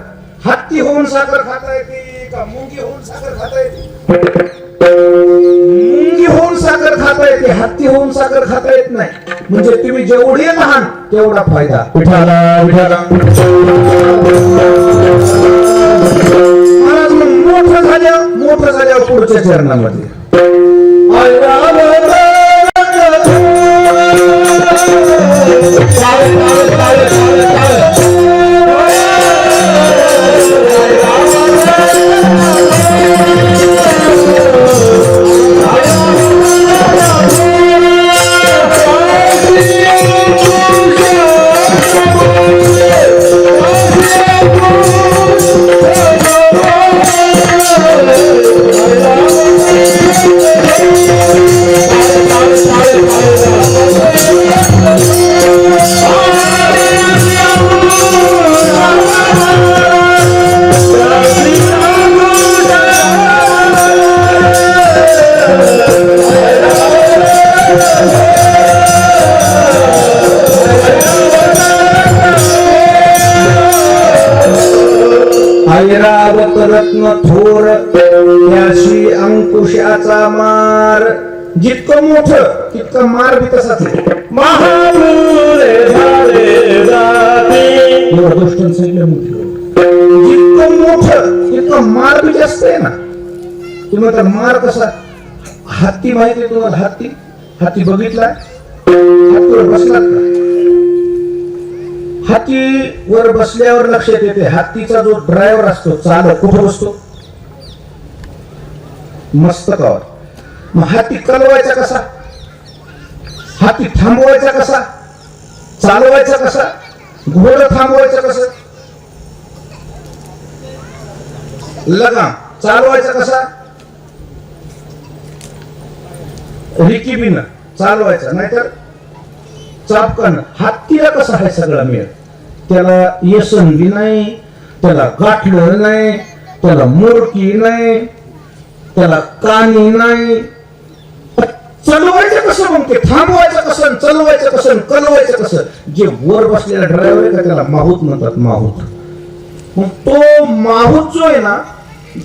हत्ती होऊन साखर खाता येते का मुंगी होऊन साखर खाता येते? मुंगी होऊन साखर खाता येते, हत्ती होऊन साखर खाता येत नाही. म्हणजे तुम्ही जेवढे लहान तेवढा फायदा. विठाला विठाला महाराज मोठं झाल्यावर पुढच्या चरणामध्ये ऐरावत रत्न थोर त्याशी अंकुशाचा मार. जितकं मोठं तितकं मार बी तसाच आहे. महापुरे झाले जाते. एवढं गोष्ट सांगितलं मोठी. जितकं मोठं तितकं मार बी जास्त आहे ना. तुम्ही म्हणता मार कसा? हत्ती माहिती आहे तुम्हाला? हत्ती हत्ती बघितला? हत्तीवर बसलात का? हत्तीवर बसल्यावर लक्षात येते हत्तीचा जो ड्रायव्हर असतो चालक कुठं बसतो? मस्तकावर. मग हाती चालवायचा कसा? हाती थांबवायचा कसा? चालवायचा कसा? घोडं थांबवायचं कसं? लगाम. चालवायचा कसा? रिकिबीनं चालवायचा, नाहीतर चापकानं. हत्तीला कसं आहे सगळं मिळत? त्याला येसन बी नाही, त्याला गाठलं नाही, त्याला मोरकी नाही, त्याला कानी नाही. चालवायचं कसं? मग ते थांबवायचं कसं? चालवायचं कसं? कलवायचं कसं? जे वर बसलेला ड्रायव्हर आहे का त्याला माहूत म्हणतात. माहूत. मग तो माहूत जो आहे ना,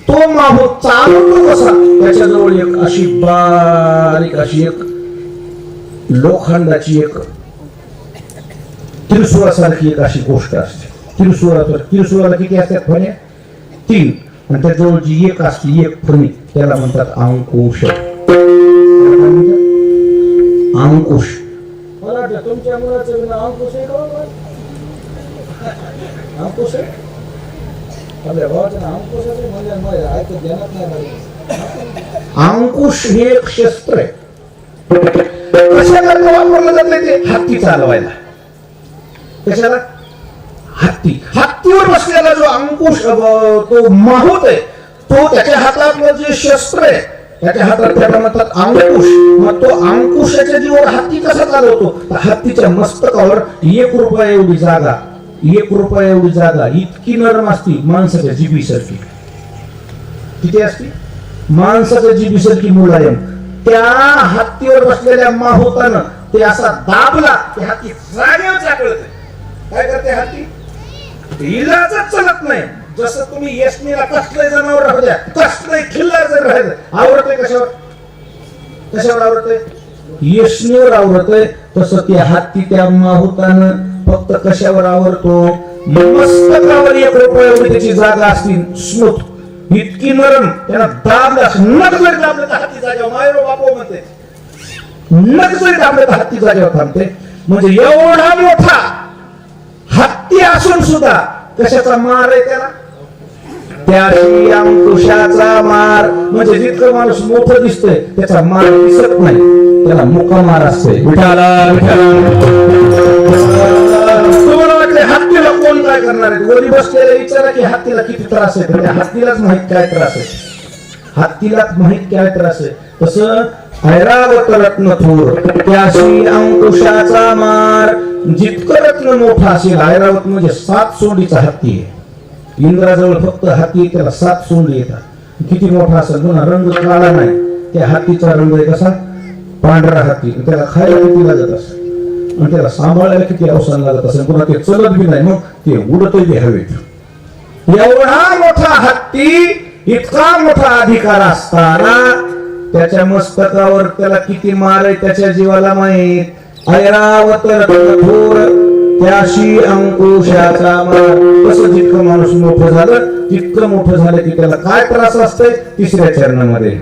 तो माहूत चालवतो कसा? त्याच्याजवळ एक अशी बारीक अशी एक लोखंडाची एक त्रिशूळासारखी एक अशी गोष्ट असते. त्रिशूळाला किती असतात फण्या? 3. आणि त्याजवळ जी एक असते एक फणी त्याला म्हणतात अंकुश. अंकुश. मला वाटतं तुमच्या मुलाचं नाव अंकुश आहे का? अंकुश आहे. आपल्या भावाचं नाव अंकुश आहे म्हणजे मला ऐकत ध्यानात नाही. अंकुश हे एक शस्त्र आहे. कशाला वापरलं जातं ते? हत्ती चालवायला. कशाला? हत्ती. हत्तीवर बसलेला जो अंकुश तो माहूत आहे तो त्याच्या हातातलं जे शस्त्र आहे त्याच्या हातात त्याला म्हणतात अंकुश. मग तो अंकुशाच्या जीवावर हत्ती कसा चालवतो? हत्तीच्या मस्तकावर 1 रुपया एवढी जागा, 1 रुपया एवढी जागा इतकी नरम असती माणसाच्या जिभीसारखी. किती असती? माणसाच्या जिभीसारखी मुलायम. त्या हत्तीवर बसलेल्या माहूतानं ते असा दाबला ते हत्ती जागेवर चाकळत. काय करते हत्ती? इलाजच चलत नाही. जसं तुम्ही यशनीला कसलंय जनावर राहू द्या, कसलंय खिल्लार जर राहिलं, आवडतंय कशावर? कशावर आवडतंय? यशनीवर आवडतंय. तसं ते हत्ती त्या माहूतानं फक्त कशावर आवडतो? मस्तकावर 1 रुपया एवढी त्याची जागा असती स्मूथ, इतकी नरम. त्याला दाबला नख जरी दाबलं तर हत्ती जागेवर मायरो बापो म्हणते. नख जरी दाबलं तर हत्ती जागेवर थांबते. म्हणजे एवढा मोठा हत्ती असून सुद्धा कशाचा मार आहे त्याला? त्याशी अंकुशाचा मार. म्हणजे जितकं माणूस मोठं दिसतोय त्याचा मार दिसत नाही, त्याला मुका मार असतोय. विठाला विठाला. तुम्हाला वाटले हत्तीला कोण काय करणार आहे? वरी बसलेला विचारा की हत्तीला किती त्रास आहे. म्हणजे हत्तीलाच माहित काय त्रास आहे. हत्तीलाच माहित काय त्रास आहे. तसं ऐरावत रत्न थोर त्याशी अंकुशाचा मार. जितकं रत्न मोठा असेल, ऐरावत म्हणजे 7 सोंडीचा हत्ती आहे. इंद्राजवळ फक्त हत्ती, त्याला 7 सोंडी येतात. किती मोठा असेल, पुन्हा रंग काळा नाही. त्या हत्तीचा रंग आहे कसा? पांढरा हत्ती. त्याला खायला किती लागत असेल आणि त्याला सांभाळायला किती अवसान लागत असेल. पुन्हा ते चलत बी नाही, मग ते उडतही बी हवेत. एवढा मोठा हत्ती, इतका मोठा अधिकार असताना त्याच्या मस्तकावर त्याला किती मार आहे त्याच्या जीवाला माहित. ऐरावत रत्नथोर त्याशी अंकुशाचा मार. तसं जितकं माणूस मोठं झालं तितकं मोठं झालं की त्याला काय त्रास असतंय? 3ऱ्या चरणामध्ये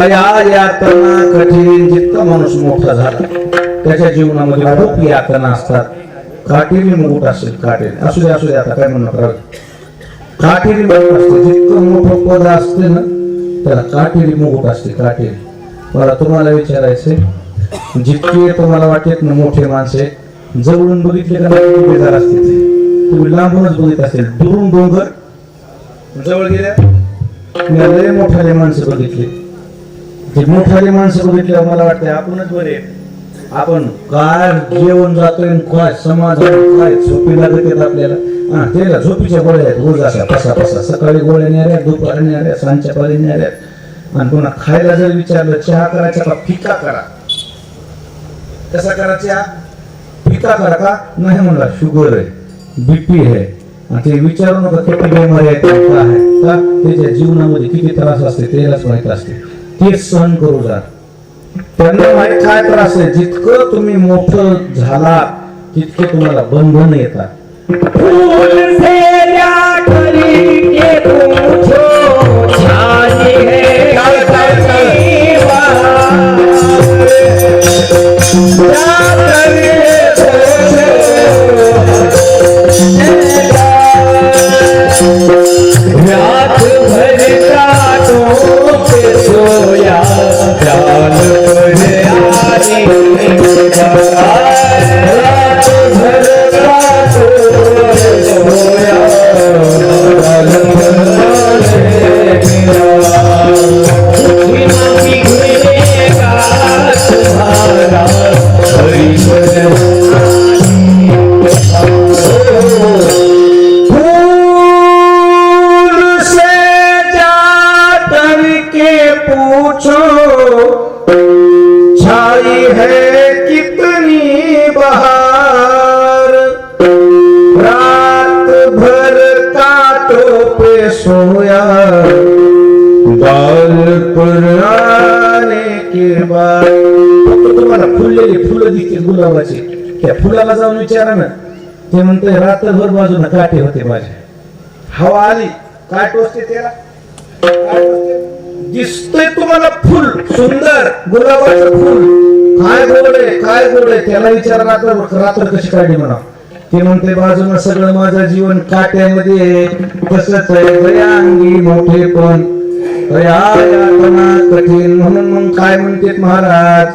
तया यातना कठीण. जितका माणूस मोठा झाला त्याच्या जीवनामध्ये खूप यातना असतात. काटेरी मुकुट असेल, काटेरी असू दे आता काय म्हणणं करावं. काटेरी मुकुट असते. जितकं मोठं पद असते ना त्याला काटेरी मुकुट असते. काटेरी. मला तुम्हाला विचारायचंय, जितके तुम्हाला वाटत ना मोठे माणसे जवळून बघितले का नाही बेजार असते ते. तुम्ही लांबूनच बघित असेल. दुरून डोंगर, जवळ गेल्या मी लय मोठाले माणसं बघितले. ते मोठाले माणसं बघितल्यावर मला वाटतं आपणच बरे. आपण काय जेवण जातोय, काय समाज काय झोपी लागत आपल्याला. हा त्याला झोपीच्या गोळ्या आहेत रोज अशा पसा सकाळी गोळ्या न्याऱ्या, दुपारी न्याऱ्या, सांजच्या पारी न्याऱ्या. आणि पुन्हा खायला जर विचारलं चहा करायचा का फिका करा, कसा करा चहा, फिका करा का नाही म्हणला शुगर आहे, बीपी आहे. आणि ते विचारू नका किती बेमारी आहेत का आहे का, त्याच्या जीवनामध्ये किती त्रास असते त्यालाच माहित असते. तेच सहन करू जा. त्यांना माहित काय त्रास आहे. जितकं तुम्ही मोठं झाला तितके तुम्हाला बंधन येतात. फूल से या कली के पूछो छानी है कली बहार। या कली रात भर कांटों पे सोया जान पर आने लगा। रात भर कांटों पे सोया जान पर आने लगा। माटी घुमेगा तुम्हारा हरि पूछो छाई है कितनी बहार। रात भर कांटों पे सोया बाल पर आने के बाद. फक्त तुम्हाला फुललेली फुलं दिसतील गुलाबाची, त्या फुलाला जाऊन विचारा ना. ते म्हणते रात्रभर बाजूला काटे होते माझे. हवा आली काय टोचते त्याला, काय टोचते. दिसतंय तुम्हाला फुल सुंदर गुलाबाचं फुल, काय गोड आहे काय गोड आहे. त्याला विचार रात्र कशी काढली म्हणा. ते म्हणते बाजूला सगळं माझं जीवन काट्यामध्ये कसंच आहे. दया अंगी मोठे पण दया यातना कठीण. म्हणून मग काय म्हणते महाराज,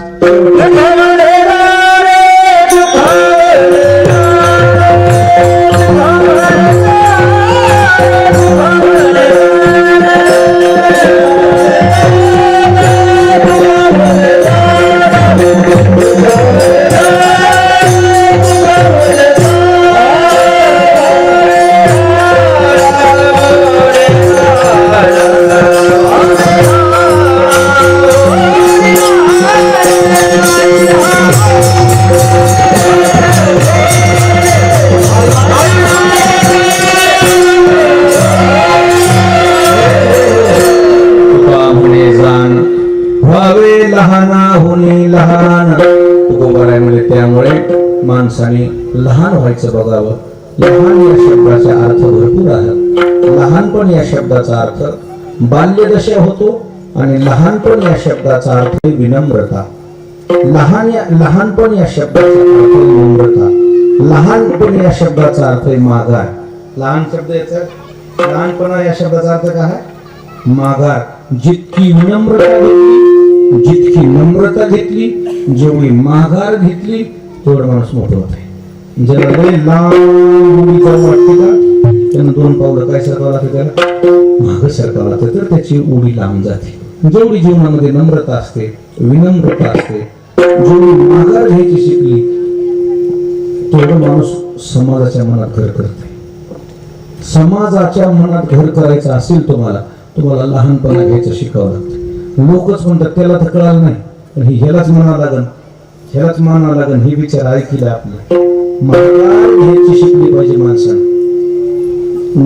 लहान तुकोबाराय म्हणजे त्यामुळे माणसाने लहान व्हायचं बघावं. लहान या शब्दाचा अर्थ भरपूर आहे. लहानपण या शब्दाचा अर्थ बाल्यदशा होतो आणि लहानपण या शब्दाचा अर्थ विनम्रता. लहानपण या शब्दाचा अर्थ नम्रता. लहानपण या शब्दाचा अर्थ माघार. लहान शब्द याचा लहानपणा या शब्दाचा अर्थ काय आहे, माघार. जितकी विनम्रता घेतली, जितकी नम्रता घेतली, जेवढी माघार घेतली तेवढं माणूस मोठं होते. ज्याला लय लांब उडी जाऊ वाटते का त्यानं दोन पावलं काय सरकावं लागतं, त्याला मागं सरकावं लागतं, तर त्याची उडी लांब जाते. जेवढी जीवनामध्ये नम्रता असते, विनम्रता असते, जेवढी माघार घ्यायची शिकली तेवढं माणूस समाजाच्या मनात घर करते. समाजाच्या मनात घर करायचं असेल तुम्हाला लहानपणा घ्यायचं शिकावं लागतं. लोकच म्हणतात त्याला तर कळालं नाही, पण ह्यालाच म्हणावं लागन, ह्यालाच मानावं लागन. हे विचार ऐकले आपलं. माघार घ्यायची शिकली पाहिजे माणसाने.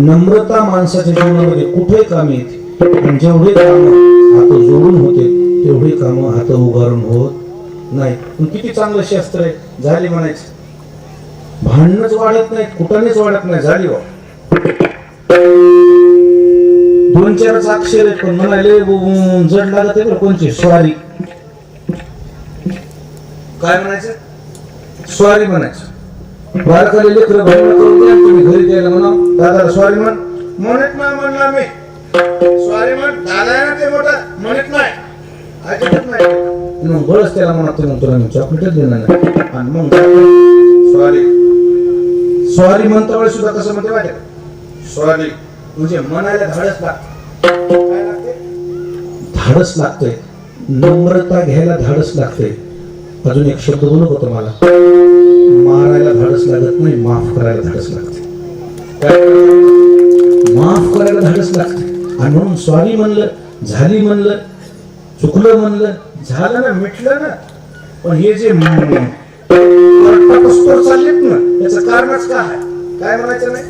नम्रता माणसाच्या जीवनामध्ये कुठे काम येते. पण जेवढे काम हात जोडून होते तेवढे काम हात उभारून होत नाही. पण किती चांगलं शास्त्र आहे, झाली म्हणायचं. भांडणच वाढत नाहीत, कुठानेच वाढत नाही, झाली. दोन चारच अक्षर आहेत पण म्हणाले जड लागत आहे कोणची स्वारी काय म्हणायचं स्वारी म्हणायचं बारकाले लेकर तुम्ही घरी द्यायला म्हणा दादाला स्वारी म्हणत नाही म्हणला मी स्वारी म्हण दादा ना ते मोठा म्हणत नाही अजिबात नाही मग बळच त्याला म्हणत मग तुला मी चॉकलेटच देणार नाही आणि मग स्वारी स्वारी म्हणता वेळेस सुद्धा कसं म्हणते माहिती का स्वारी म्हणजे म्हणायला धाडस लागते काय लागते धाडस लागतंय नम्रता घ्यायला धाडस लागते अजून एक शब्द बोलू का तुम्हाला मारायला धाडस लागत नाही माफ करायला धाडस लागते माफ करायला धाडस लागते आणि म्हणून सॉरी म्हणलं झाली म्हणलं चुकलं म्हणलं झालं ना मिटलं ना पण हे जे चाललेत ना याचं कारणच काय आहे काय म्हणायचं नाही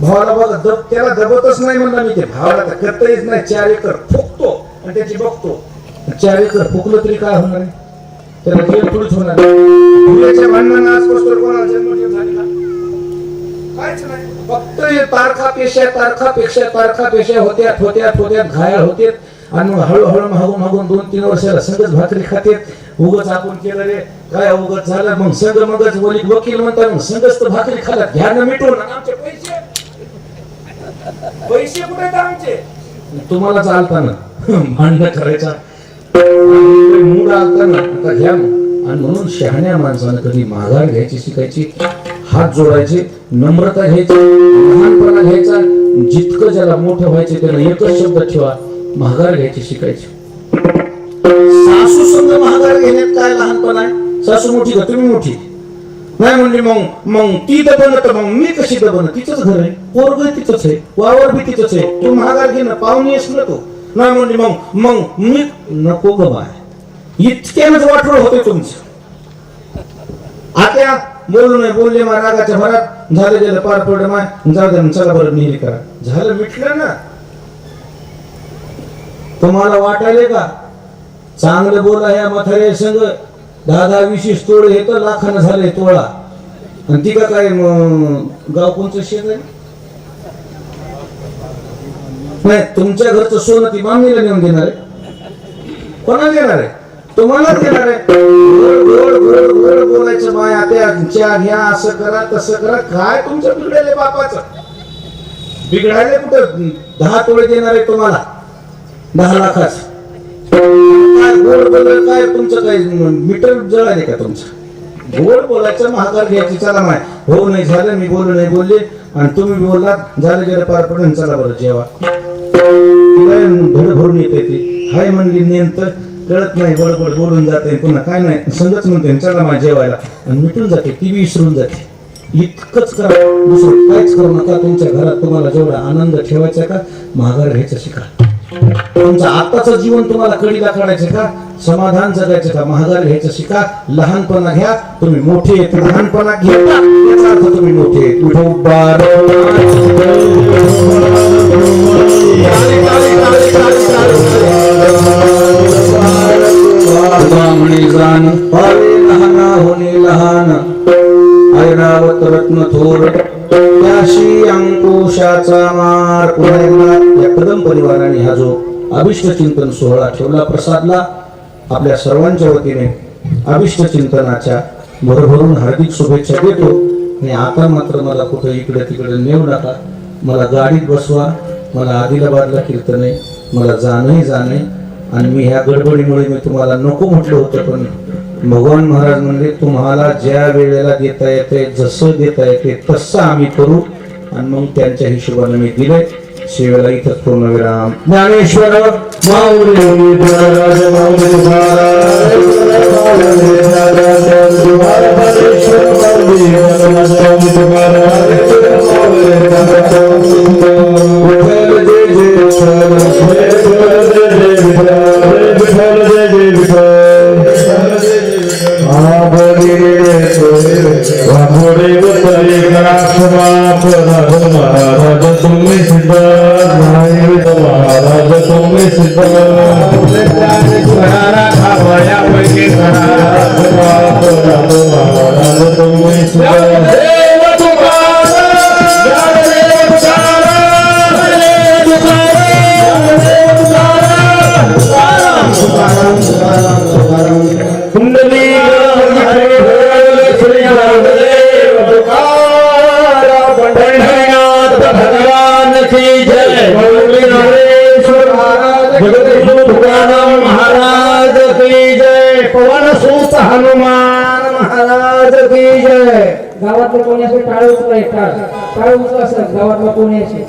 भावाला बघा त्याला दबतच नाही म्हणला मी ते भावाला तर करताच नाही 4 एकर फुकतो आणि त्याची बघतो 4 एकर फुकलं तरी काय होणार आहे त्याला जेल थोडीच होणार मुलाच्या भांडणानं आजपासून कोणाला जन्मठेव झाली का काहीच नाही फक्त हे तारखा पेशा होत्यात घायाळ होत्यात आणि मग हळूहळू मागून 2-3 वर्षाला संगच भाकरी खात्यात उगच आपण केलं रे काय उगच झालं मग संग मगच वकील म्हणतात मग संगच तर भाकरी खाल्लात घ्या ना मिटवून आमचे पैसे कुठे आहेत आमचे तुम्हाला चालताना भांडण करायचा मूड आलताना आता घ्या आणि म्हणून शहाण्या माणसानं कधी माघार घ्यायची शिकायची हात जोडायचे नम्रता घ्यायची लहानपणा घ्यायचा जितकं ज्याला मोठं व्हायचे त्याला एकच शब्द ठेवा माघार घ्यायची शिकायची सासू संग माघार घेण्यात काय लहानपणा आहे सासू मोठी का तुम्ही मोठी नाही म्हणली मग ती दबन तर मग मी कशी दबन तिचंच घर आहे पोरग तिचंच आहे वावर बी तिचंच आहे तू महागार घे ना पाहुणी आहेस ना तू नाही म्हणली मग मी नको ग बाय इतक्यानंच वाटोळ होते तुमचं आता बोलले मा रागाच्या भरात झालं गेलं पार पडलं माय जाऊ दे चला बरं निरी करा झालं मिटलं ना तुम्हाला वाटायले का चांगलं बोला ह्या म्हाताऱ्या संग 10-20 तोळ हे तर लाखानं झाले तोळा आणि ती का काय गाव कोणचं शेत आहे नाही तुमच्या घरचं सोनं ती मामीला नेऊन देणार आहे कोणाला देणार आहे तुम्हाला देणार आहे गोड बोलायचं माय आता चहा घ्या असं करा तसं करा काय तुमचं बिघडायले बापाचं बिघडायले कुठं 10 तोळे देणार आहे तुम्हाला 10 लाखाचं काय गोड बोलायला काय तुमचं काय मीटर जळाले का तुमचं गोड बोलायचं महागार घ्यायची चला माय हो नाही झालं मी नाही बोलले आणि तुम्ही बोललात झालं गेलं पार पडून चला बरं जेवा धड भरून येते ती हाय म्हणली नेमतं कळत नाही बडबड बोलून जाते पुन्हा काय नाही संगच म्हणते चला माय जेवायला आणि मिटून जाते ती विसरून जाते इतकंच करा दुसरं काहीच करू नका तुमच्या घरात तुम्हाला जेवढा आनंद ठेवायचा का महागार घ्यायचं शिका तुमचं आताचं जीवन तुम्हाला कडीला काढायचं का समाधान जगायचं का महागार घ्यायचं शिका लहानपणा घ्या तुम्ही मोठे आहेत लहानपणा घेता याचा अर्थ तुम्ही मोठे लहान ऐरावत रत्न थोर त्याशी अंकुशाचा मार पुन्हा या कदम परिवाराने हा जो अभिष्ट चिंतन सोहळा ठेवला प्रसादला आपल्या सर्वांच्या वतीने अभिष्ट चिंतनाच्या भरभरून हार्दिक शुभेच्छा देतो आणि आता मात्र मला कुठं इकडे तिकडे नेऊ नका मला गाडीत बसवा मला आदिलाबादला कीर्तन आहे मला जाणं आणि मी ह्या गडबडीमुळे मी तुम्हाला नको म्हटलं होतं पण भगवान महाराज म्हणले तुम्हाला ज्या वेळेला देता येते जसं देता येते तसं आम्ही करू आणि मग त्यांच्या हिशोबाने मी दिले शिवेला इथं पूर्णविराम ज्ञानेश्वर महाराज तुम्ही सिद्ध महाराज तुम्ही सिद्ध महाराज तुम्ही सिद्ध भगवान की जय गौरी नरेश्वर महाराज जगदीश तुकाराम महाराज की जय पवन सुत हनुमान महाराज की जय गावातले कोणी असे टाळ उचलाय टाळ उचला असं गावातला कोणी असे